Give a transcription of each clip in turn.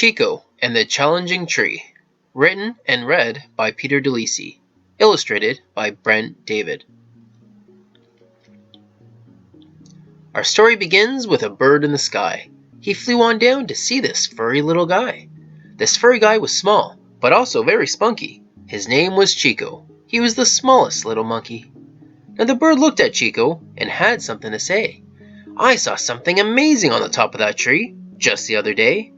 Chico and the Challenging Tree. Written and read by Lisi. Illustrated by Brent David. Our story begins with a bird in the sky. He flew on down to see this furry little guy. This furry guy was small, but also very spunky. His name was Chico. He was the smallest little monkey. Now the bird looked at Chico and had something to say. "I saw something amazing on the top of that tree just the other day."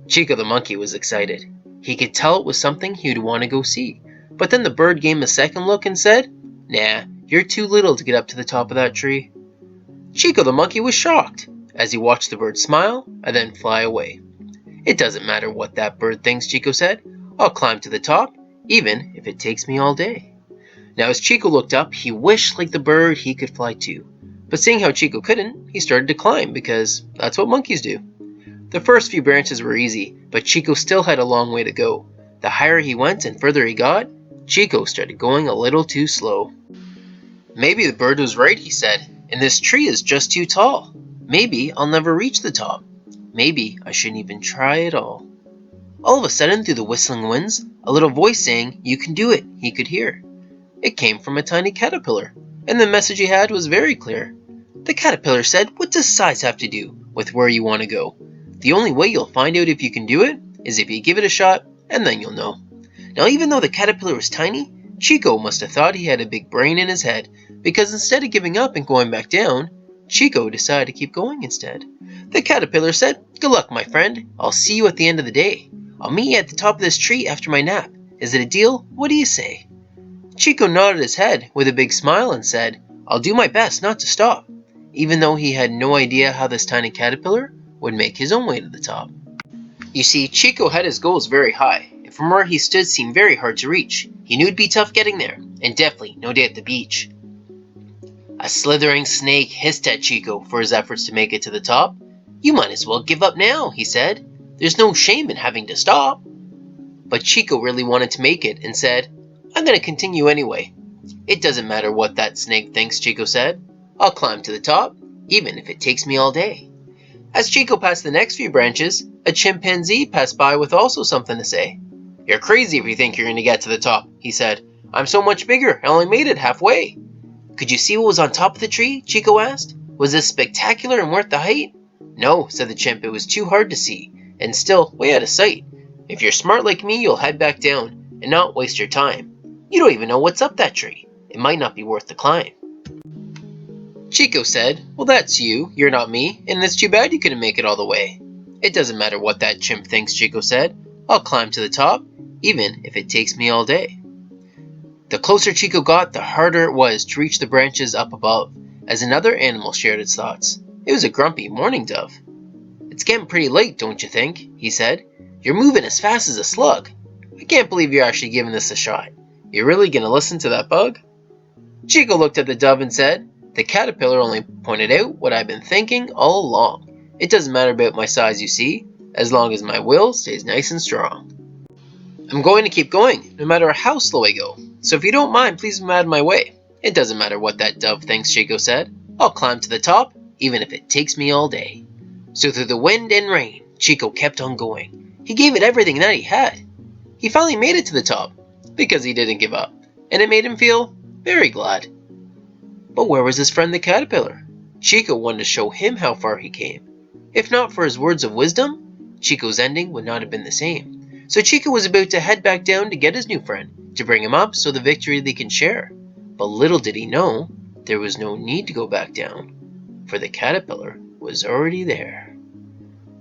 Chico the monkey was excited. He could tell it was something he would want to go see. But then the bird gave him a second look and said, "Nah, you're too little to get up to the top of that tree." Chico the monkey was shocked as he watched the bird smile and then fly away. "It doesn't matter what that bird thinks," Chico said. "I'll climb to the top, even if it takes me all day." Now as Chico looked up, he wished like the bird he could fly too. But seeing how Chico couldn't, he started to climb because that's what monkeys do. The first few branches were easy, but Chico still had a long way to go. The higher he went and further he got, Chico started going a little too slow. "Maybe the bird was right," he said, "and this tree is just too tall. Maybe I'll never reach the top. Maybe I shouldn't even try at all." All of a sudden, through the whistling winds, a little voice saying, "You can do it," he could hear. It came from a tiny caterpillar, and the message he had was very clear. The caterpillar said, "What does size have to do with where you want to go? The only way you'll find out if you can do it is if you give it a shot, and then you'll know." Now, even though the caterpillar was tiny, Chico must have thought he had a big brain in his head, because instead of giving up and going back down, Chico decided to keep going instead. The caterpillar said, "Good luck, my friend. I'll see you at the end of the day. I'll meet you at the top of this tree after my nap. Is it a deal? What do you say?" Chico nodded his head with a big smile and said, "I'll do my best not to stop," even though he had no idea how this tiny caterpillar would make his own way to the top. You see, Chico had his goals very high, and from where he stood seemed very hard to reach. He knew it'd be tough getting there, and definitely no day at the beach. A slithering snake hissed at Chico for his efforts to make it to the top. "You might as well give up now," he said. "There's no shame in having to stop." But Chico really wanted to make it and said, "I'm going to continue anyway." "It doesn't matter what that snake thinks," Chico said. "I'll climb to the top, even if it takes me all day." As Chico passed the next few branches, a chimpanzee passed by with also something to say. "You're crazy if you think you're going to get to the top," he said. "I'm so much bigger, I only made it halfway." "Could you see what was on top of the tree?" Chico asked. "Was this spectacular and worth the height?" "No," said the chimp, "it was too hard to see, and still way out of sight. If you're smart like me, you'll head back down, and not waste your time. You don't even know what's up that tree. It might not be worth the climb." Chico said, "Well, that's you, you're not me, and it's too bad you couldn't make it all the way." "It doesn't matter what that chimp thinks," Chico said. "I'll climb to the top, even if it takes me all day." The closer Chico got, the harder it was to reach the branches up above, as another animal shared its thoughts. It was a grumpy mourning dove. "It's getting pretty late, don't you think?" he said. "You're moving as fast as a slug. I can't believe you're actually giving this a shot. You're really going to listen to that bug?" Chico looked at the dove and said, "The caterpillar only pointed out what I've been thinking all along. It doesn't matter about my size, you see, as long as my will stays nice and strong. I'm going to keep going, no matter how slow I go. So if you don't mind, please move out of my way." "It doesn't matter what that dove thinks," Chico said. "I'll climb to the top, even if it takes me all day." So through the wind and rain, Chico kept on going. He gave it everything that he had. He finally made it to the top, because he didn't give up, and it made him feel very glad. But where was his friend the caterpillar? Chico wanted to show him how far he came. If not for his words of wisdom, Chico's ending would not have been the same. So Chico was about to head back down to get his new friend, to bring him up so the victory they can share. But little did he know, there was no need to go back down, for the caterpillar was already there.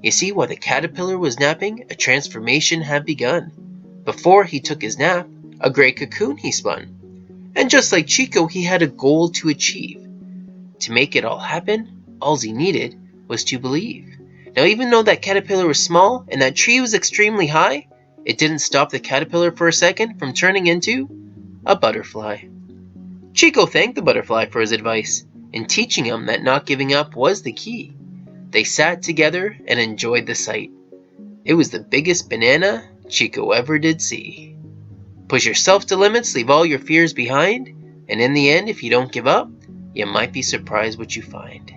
You see, while the caterpillar was napping, a transformation had begun. Before he took his nap, a great cocoon he spun. And just like Chico, he had a goal to achieve. To make it all happen, all he needed was to believe. Now, even though that caterpillar was small and that tree was extremely high, it didn't stop the caterpillar for a second from turning into a butterfly. Chico thanked the butterfly for his advice in teaching him that not giving up was the key. They sat together and enjoyed the sight. It was the biggest banana Chico ever did see. Push yourself to limits, leave all your fears behind, and in the end, if you don't give up, you might be surprised what you find.